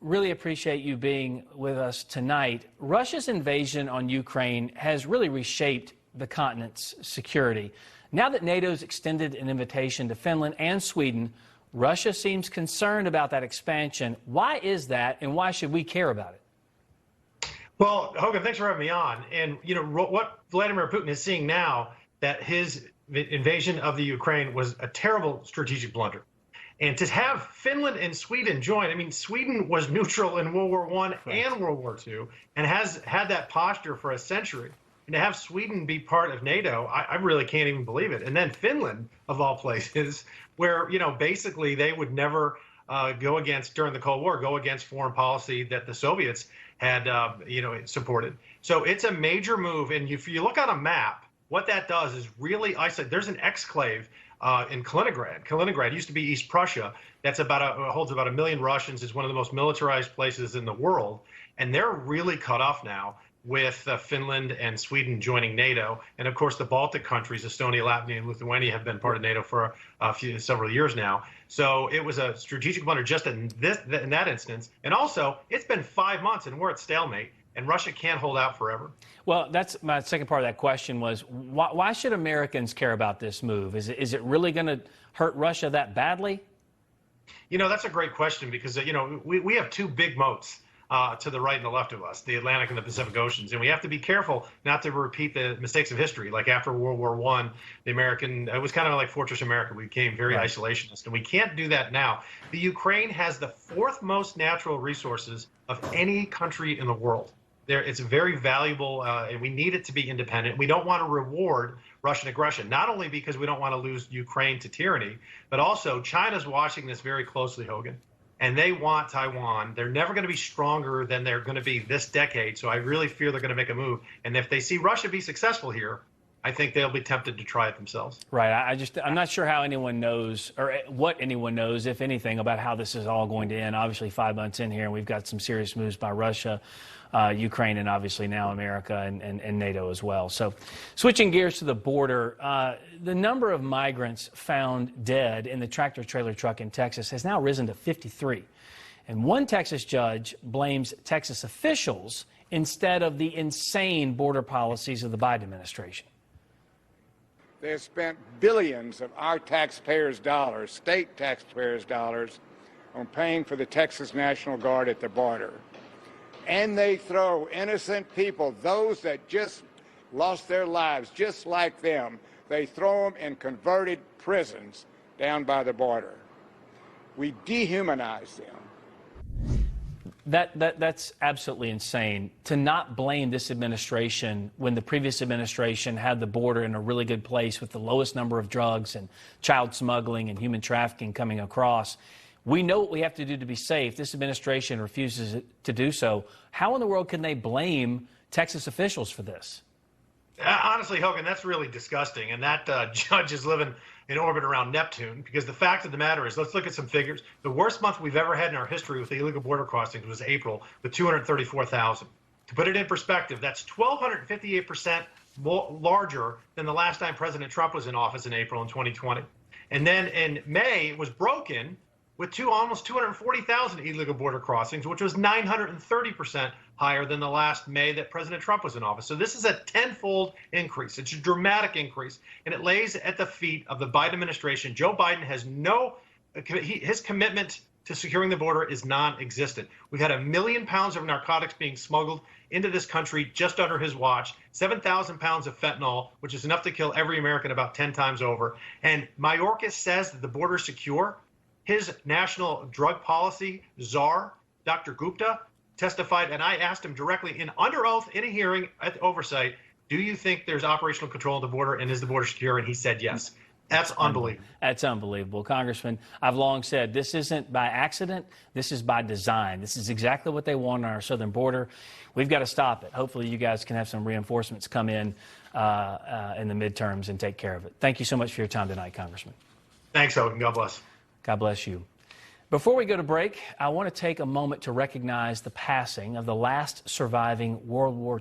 really appreciate you being with us tonight. Russia's invasion on Ukraine has really reshaped the continent's security. Now that NATO's extended an invitation to Finland and Sweden, Russia seems concerned about that expansion. Why is that, and why should we care about it? Well, Hogan, thanks for having me on. And, you know, what Vladimir Putin is seeing now, that his invasion of the Ukraine was a terrible strategic blunder. And to have Finland and Sweden join, I mean, Sweden was neutral in World War I and World War II and has had that posture for a century. And to have Sweden be part of NATO, I really can't even believe it. And then Finland, of all places, where, you know, basically they would never go against, during the Cold War, go against foreign policy that the Soviets had, supported. So it's a major move. And if you look on a map, what that does is really isolate. There's an exclave in Kaliningrad. Kaliningrad used to be East Prussia. That's holds about 1 million Russians. It's one of the most militarized places in the world. And they're really cut off now with Finland and Sweden joining NATO. And of course, the Baltic countries, Estonia, Latvia, and Lithuania, have been part of NATO for several years now. So it was a strategic blunder just in that instance. And also, it's been 5 months and we're at stalemate. And Russia can't hold out forever. Well, that's my second part of that question was, why should Americans care about this move? Is it really going to hurt Russia that badly? You know, that's a great question because, you know, we have two big moats to the right and the left of us, the Atlantic and the Pacific Oceans. And we have to be careful not to repeat the mistakes of history. Like after World War I, it was kind of like Fortress America. We became very isolationist, and we can't do that now. The Ukraine has the fourth most natural resources of any country in the world. It's very valuable, and we need it to be independent. We don't want to reward Russian aggression, not only because we don't want to lose Ukraine to tyranny, but also China's watching this very closely, Hogan, and they want Taiwan. They're never going to be stronger than they're going to be this decade, so I really fear they're going to make a move. And if they see Russia be successful here, I think they'll be tempted to try it themselves. Right. I'm not sure how anyone knows, or what anyone knows, if anything, about how this is all going to end. Obviously, 5 months in here, and we've got some serious moves by Russia, Ukraine, and obviously now America and NATO as well. So switching gears to the border, the number of migrants found dead in the tractor-trailer truck in Texas has now risen to 53. And one Texas judge blames Texas officials instead of the insane border policies of the Biden administration. They have spent billions of our taxpayers' dollars, state taxpayers' dollars, on paying for the Texas National Guard at the border. And they throw innocent people, those that just lost their lives, just like them, they throw them in converted prisons down by the border. We dehumanize them. That's absolutely insane. To not blame this administration when the previous administration had the border in a really good place with the lowest number of drugs and child smuggling and human trafficking coming across. We know what we have to do to be safe. This administration refuses to do so. How in the world can they blame Texas officials for this? Honestly, Hogan, that's really disgusting. And that judge is living in orbit around Neptune, because the fact of the matter is, let's look at some figures. The worst month we've ever had in our history with the illegal border crossings was April, with 234,000. To put it in perspective, that's 1,258% larger than the last time President Trump was in office in April in 2020. And then in May, it was broken with almost 240,000 illegal border crossings, which was 930% higher than the last May that President Trump was in office. So this is a tenfold increase. It's a dramatic increase, and it lays at the feet of the Biden administration. Joe Biden has his commitment to securing the border is non-existent. We've had 1 million pounds of narcotics being smuggled into this country just under his watch, 7,000 pounds of fentanyl, which is enough to kill every American about 10 times over. And Mayorkas says that the border is secure. His national drug policy czar, Dr. Gupta, testified, and I asked him directly under oath in a hearing at oversight, do you think there's operational control of the border, and is the border secure? And he said yes. That's unbelievable. That's unbelievable. Congressman, I've long said this isn't by accident. This is by design. This is exactly what they want on our southern border. We've got to stop it. Hopefully you guys can have some reinforcements come in the midterms and take care of it. Thank you so much for your time tonight, Congressman. Thanks, Hogan. God bless. God bless you. Before we go to break, I want to take a moment to recognize the passing of the last surviving World War